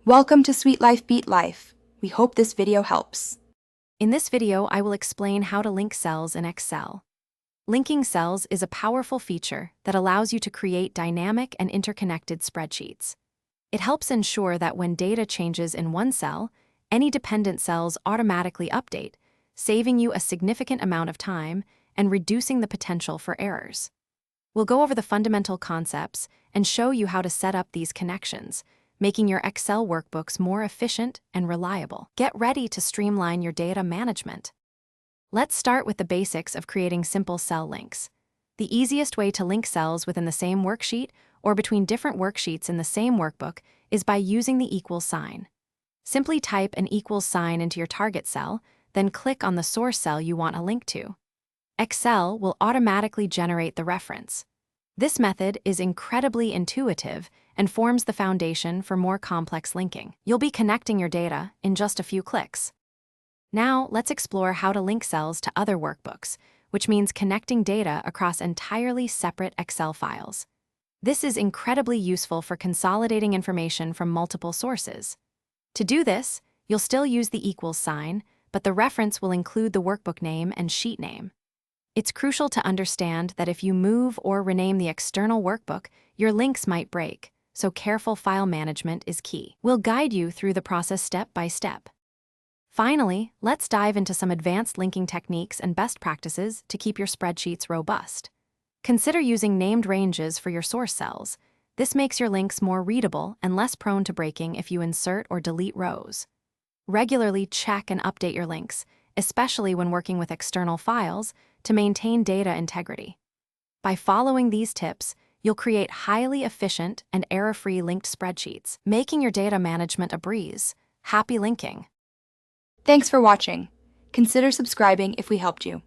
Welcome to Sweet Life Beat Life. We hope this video helps. In this video, I will explain how to link cells in Excel. Linking cells is a powerful feature that allows you to create dynamic and interconnected spreadsheets. It helps ensure that when data changes in one cell, any dependent cells automatically update, saving you a significant amount of time and reducing the potential for errors. We'll go over the fundamental concepts and show you how to set up these connections, making your Excel workbooks more efficient and reliable. Get ready to streamline your data management. Let's start with the basics of creating simple cell links. The easiest way to link cells within the same worksheet or between different worksheets in the same workbook is by using the equal sign. Simply type an equals sign into your target cell, then click on the source cell you want a link to. Excel will automatically generate the reference. This method is incredibly intuitive and forms the foundation for more complex linking. You'll be connecting your data in just a few clicks. Now, let's explore how to link cells to other workbooks, which means connecting data across entirely separate Excel files. This is incredibly useful for consolidating information from multiple sources. To do this, you'll still use the equals sign, but the reference will include the workbook name and sheet name. It's crucial to understand that if you move or rename the external workbook, your links might break, so careful file management is key. We'll guide you through the process step by step. Finally, let's dive into some advanced linking techniques and best practices to keep your spreadsheets robust. Consider using named ranges for your source cells. This makes your links more readable and less prone to breaking if you insert or delete rows. Regularly check and update your links, especially when working with external files, to maintain data integrity. By following these tips, you'll create highly efficient and error-free linked spreadsheets, making your data management a breeze. Happy linking! Thanks for watching. Consider subscribing if we helped you.